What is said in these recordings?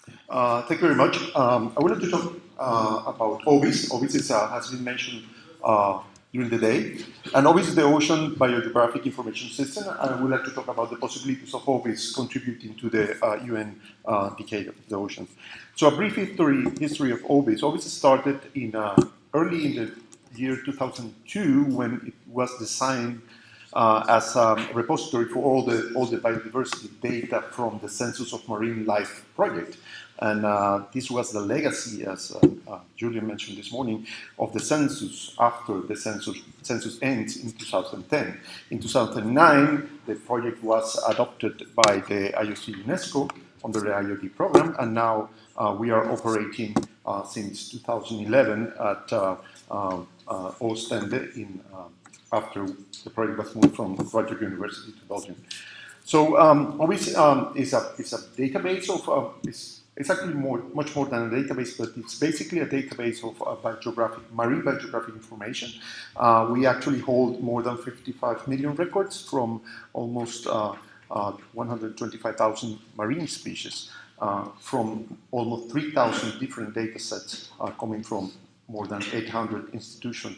Thank you very much. I wanted to talk about OBIS. OBIS has been mentioned during the day. And OBIS is the Ocean Biogeographic Information System. And I would like to talk about the possibilities of OBIS contributing to the UN decade of the ocean. So a brief history of OBIS. OBIS started early in the year 2002 when it was designed as a repository for all the biodiversity data from the Census of Marine Life project. And this was the legacy, as Julian mentioned this morning, of the census after the census ends in 2010. In 2009, the project was adopted by the IOC UNESCO under the IODE program, and now we are operating since 2011 at Oostende after the project was moved from Rotterdam University to Belgium. So OBIS is a database of, it's actually much more than a database, but it's basically a database of marine biogeographic information. We actually hold more than 55 million records from almost 125,000 marine species, from almost 3,000 different data sets coming from more than 800 institutions.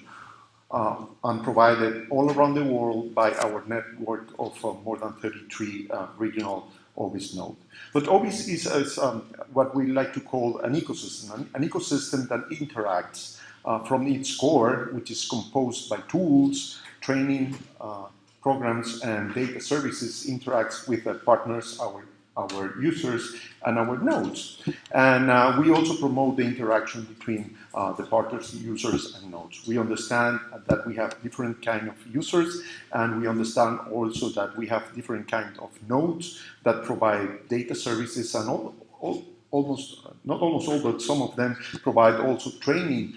And provided all around the world by our network of more than 33 regional OBIS nodes. But OBIS is what we like to call an ecosystem that interacts from its core, which is composed by tools, training, programs, and data services, interacts with partners, our users, and our nodes. And we also promote the interaction between the partners, users, and nodes. We understand that we have different kind of users, and we understand also that we have different kind of nodes that provide data services, and not almost all, but some of them provide also training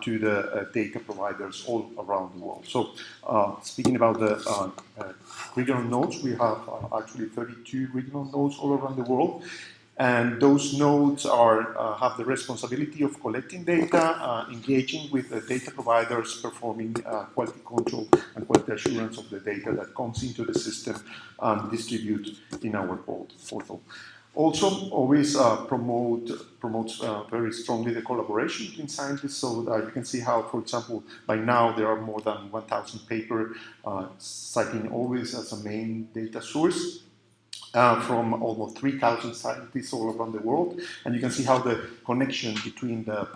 to the data providers all around the world. So speaking about the regional nodes, we have actually 32 regional nodes all around the world. And those nodes have the responsibility of collecting data, engaging with the data providers, performing quality control and quality assurance of the data that comes into the system and distribute in our portal. Also, OBIS promotes very strongly the collaboration between scientists, so that you can see how, for example, by now there are more than 1,000 papers citing OBIS as a main data source from almost 3,000 scientists all around the world, and you can see how the connection between the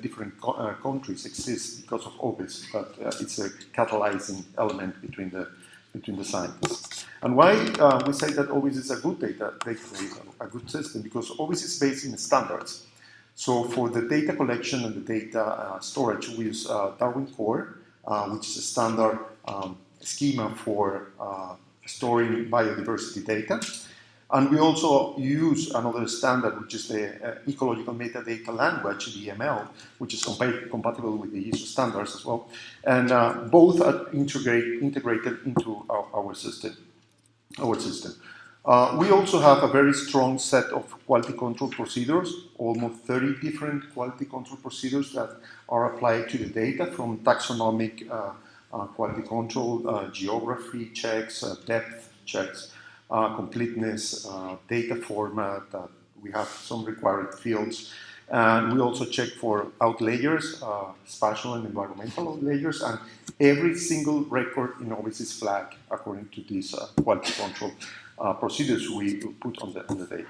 different countries exists because of OBIS, but it's a catalyzing element between the scientists. And why we say that OBIS is a good database, a good system? Because OBIS is based in standards. So for the data collection and the data storage, we use Darwin Core, which is a standard schema for storing biodiversity data. And we also use another standard, which is the Ecological Metadata Language, EML, which is compatible with the ISO standards as well. And both are integrated into our system. We also have a very strong set of quality control procedures, almost 30 different quality control procedures that are applied to the data, from taxonomic quality control, geography checks, depth checks, completeness, data format. We have some required fields. And we also check for outliers, spatial and environmental outliers, and every single record in OBIS is flagged according to these quality control procedures we put on the data.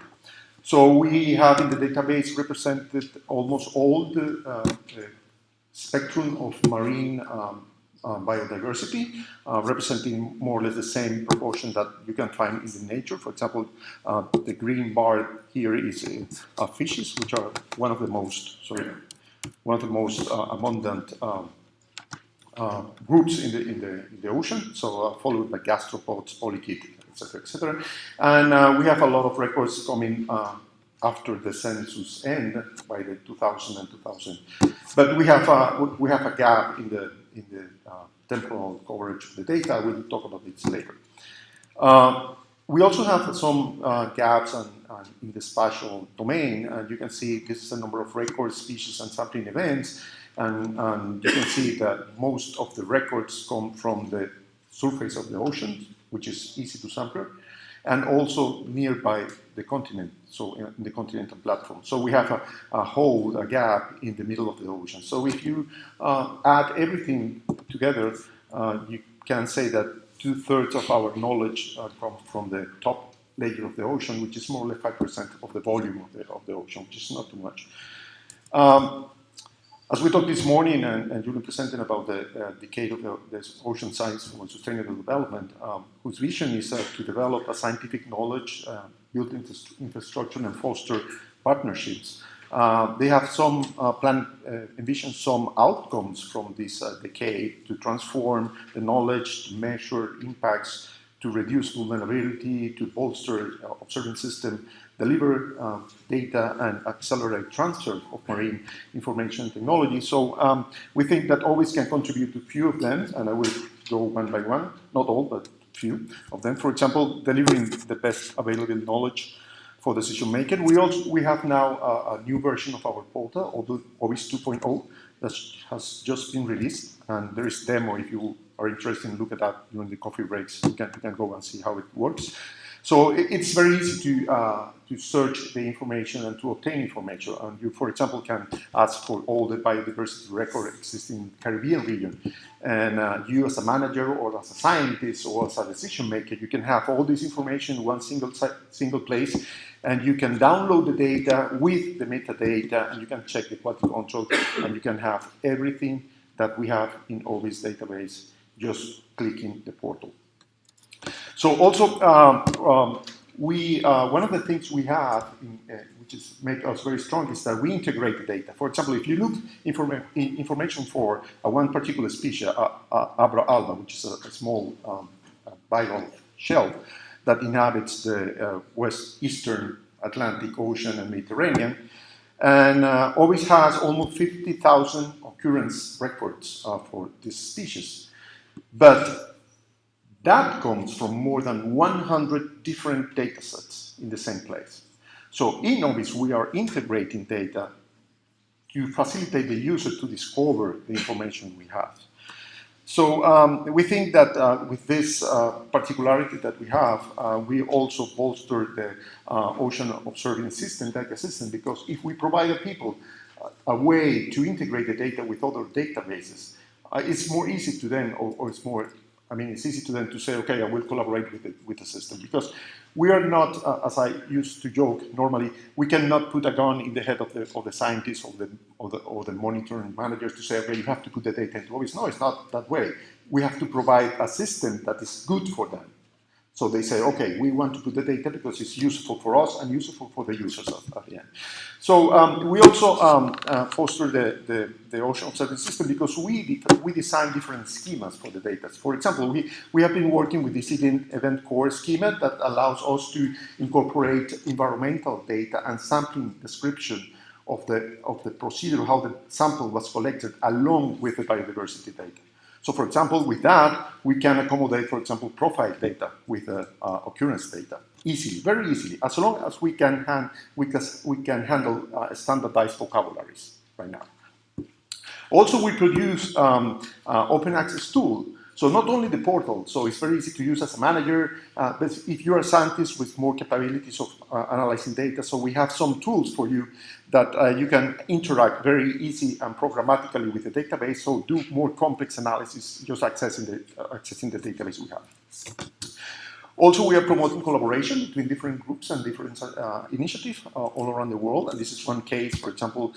So we have in the database represented almost all the spectrum of marine biodiversity, representing more or less the same proportion that you can find in the nature. For example, the green bar here is fishes, which are one of the most abundant groups in the ocean. So followed by gastropods, polychaetes, etc., etc. And we have a lot of records coming after the census end by the 2000 and 2000. But we have a gap in the temporal coverage of the data. We'll talk about this later. We also have some gaps in the spatial domain, and you can see this is a number of records, species, and sampling events, and you can see that most of the records come from the surface of the ocean, which is easy to sample, and also nearby the continent, so in the continental platform. So we have a hole, a gap in the middle of the ocean. So if you add everything together, you can say that 2/3 of our knowledge comes from the top layer of the ocean, which is more or less 5% of the volume of the ocean, which is not too much. As we talked this morning, and Julian presented about the decade of the ocean science for sustainable development, whose vision is to develop a scientific knowledge, build infrastructure, and foster partnerships. They have some envision some outcomes from this decade to transform the knowledge, to measure impacts, to reduce vulnerability, to bolster observing system, deliver data, and accelerate transfer of marine information technology. So we think that OBIS can contribute to a few of them, and I will go one by one, not all, but few of them. For example, delivering the best available knowledge for decision making. We have now a new version of our portal, OBIS 2.0, that has just been released, and there is demo if you are interested in look at that during the coffee breaks. You can go and see how it works. So it's very easy to search the information and to obtain information. And you, for example, can ask for all the biodiversity record existing in the Caribbean region. And you as a manager or as a scientist or as a decision maker, you can have all this information in one single place, and you can download the data with the metadata, and you can check the quality control, and you can have everything that we have in OBIS database just clicking the portal. So also, one of the things we have, which make us very strong, is that we integrate the data. For example, if you look information for one particular species, Abra alba, which is a small bivalve shell that inhabits the eastern Atlantic Ocean and Mediterranean, and OBIS has almost 50,000 occurrence records for this species. But that comes from more than 100 different data sets in the same place. So in OBIS, we are integrating data to facilitate the user to discover the information we have. So we think that with this particularity that we have, we also bolster the ocean observing system, data system, because if we provide the people a way to integrate the data with other databases, it's more easy to them, or it's more, it's easy to them to say, okay, I will collaborate with the system, because we are not, as I used to joke normally, we cannot put a gun in the head of the scientists or the monitoring managers to say, okay, you have to put the data into OBIS. No, it's not that way. We have to provide a system that is good for them. So they say, okay, we want to put the data because it's useful for us and useful for the users at the end. So we also foster the ocean observing system because we design different schemas for the data. For example, we have been working with this event core schema that allows us to incorporate environmental data and sampling description of the procedure, how the sample was collected, along with the biodiversity data. So, for example, with that, we can accommodate, for example, profile data with occurrence data easily, very easily, as long as we can handle standardized vocabularies right now. Also, we produce open access tool. So not only the portal, so it's very easy to use as a manager, but if you're a scientist with more capabilities of analyzing data, so we have some tools for you that you can interact very easy and programmatically with the database, so do more complex analysis just accessing the database we have. Also, we are promoting collaboration between different groups and different initiatives all around the world, and this is one case, for example,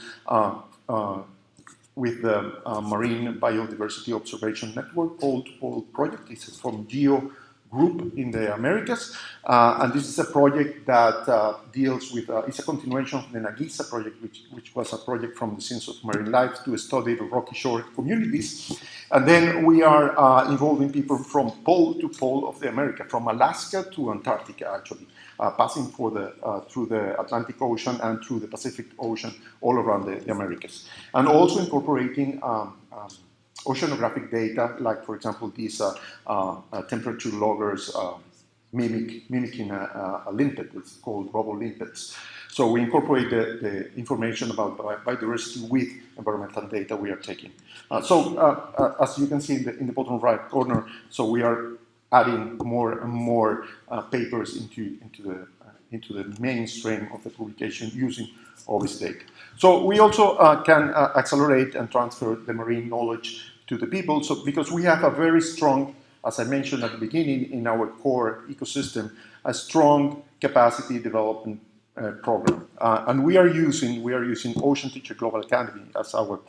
with the Marine Biodiversity Observation Network called project. This is from GEO Group in the Americas, and this is a project that deals with, it's a continuation of the Nagisa project, which was a project from the Science of Marine Life to study the rocky shore communities. And then we are involving people from pole to pole of the America, from Alaska to Antarctica, actually, passing through the Atlantic Ocean and through the Pacific Ocean, all around the Americas. And also incorporating oceanographic data, like, for example, these temperature loggers mimicking a limpet. It's called rubble limpets. So we incorporate the information about biodiversity with environmental data we are taking. As you can see in the bottom right corner, so we are adding more and more papers into the mainstream of the publication using OBIS data. So we also can accelerate and transfer the marine knowledge to the people, so because we have a very strong, as I mentioned at the beginning, in our core ecosystem, a strong capacity development program. And we are using Ocean Teacher Global Academy as our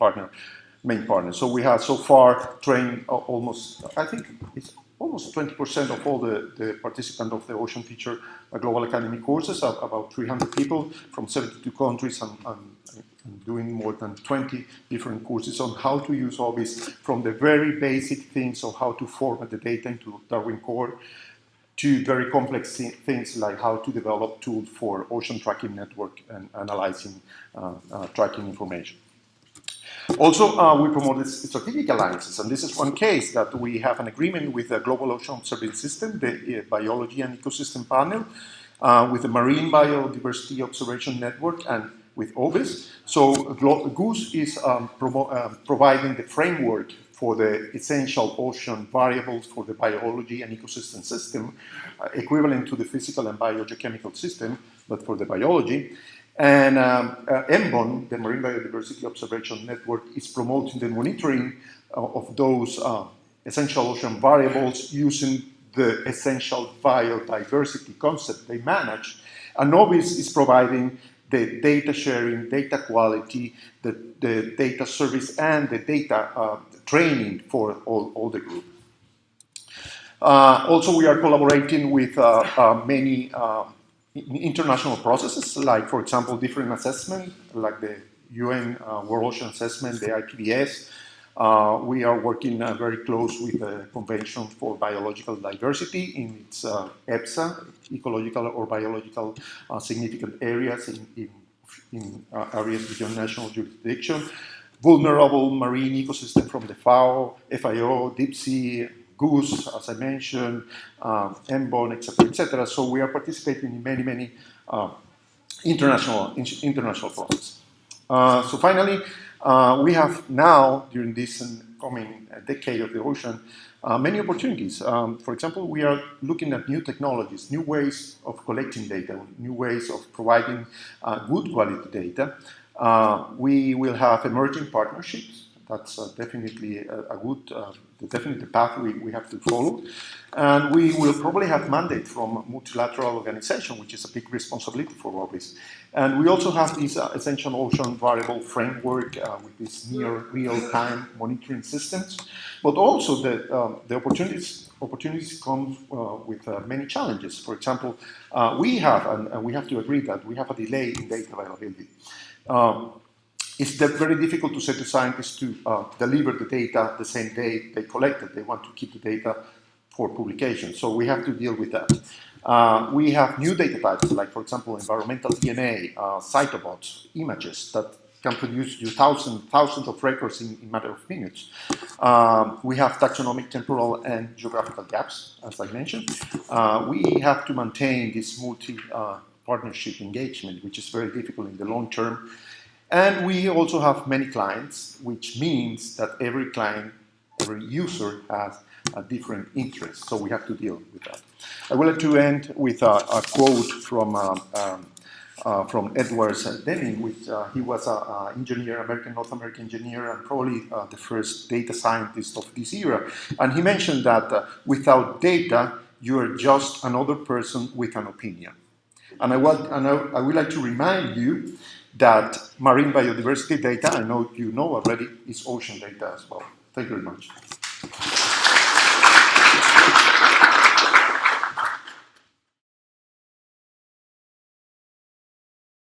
main partner. So we have so far trained almost, I think it's almost 20% of all the participants of the Ocean Teacher Global Academy courses, about 300 people from 72 countries and doing more than 20 different courses on how to use OBIS, from the very basic things of how to format the data into Darwin Core to very complex things like how to develop tools for ocean tracking network and analyzing tracking information. Also, we promote strategic alliances, and this is one case that we have an agreement with the Global Ocean Observing System, the Biology and Ecosystem Panel, with the Marine Biodiversity Observation Network, and with OBIS. So GOOS is providing the framework for the essential ocean variables for the biology and ecosystem system, equivalent to the physical and biogeochemical system, but for the biology. And MBON, the Marine Biodiversity Observation Network, is promoting the monitoring of those essential ocean variables using the essential biodiversity concept they manage. And OBIS is providing the data sharing, data quality, the data service, and the data training for all the group. Also, we are collaborating with many international processes, like, for example, different assessment, like the UN World Ocean Assessment, the IPBS. We are working very close with the Convention for Biological Diversity in its EPSA, ecological or biological significant areas in areas beyond national jurisdiction. Vulnerable marine ecosystem from the FAO, Deep Sea, GOOS, as I mentioned, MBON, etc., etc. So we are participating in many international processes. So finally, we have now, during this coming decade of the ocean, many opportunities. For example, we are looking at new technologies, new ways of collecting data, new ways of providing good quality data. We will have emerging partnerships. That's definitely a good, definitely the path we have to follow. And we will probably have mandate from multilateral organization, which is a big responsibility for OBIS. And we also have this essential ocean variable framework with these near real-time monitoring systems. But also the opportunities come with many challenges. For example, we have, and we have to agree that we have a delay in data availability. It's very difficult to say to scientists to deliver the data the same day they collect it. They want to keep the data for publication, so we have to deal with that. We have new data types, like, for example, environmental DNA, cytobots, images that can produce you thousands of records in a matter of minutes. We have taxonomic, temporal, and geographical gaps, as I mentioned. We have to maintain this multi-partnership engagement, which is very difficult in the long term. And we also have many clients, which means that every client, every user has a different interest, so we have to deal with that. I would like to end with a quote from Eduardo, which he was an engineer, North American engineer, and probably the first data scientist of this era. And he mentioned that without data, you are just another person with an opinion. And I would like to remind you that marine biodiversity data, I know you know already, is ocean data as well. Thank you very much.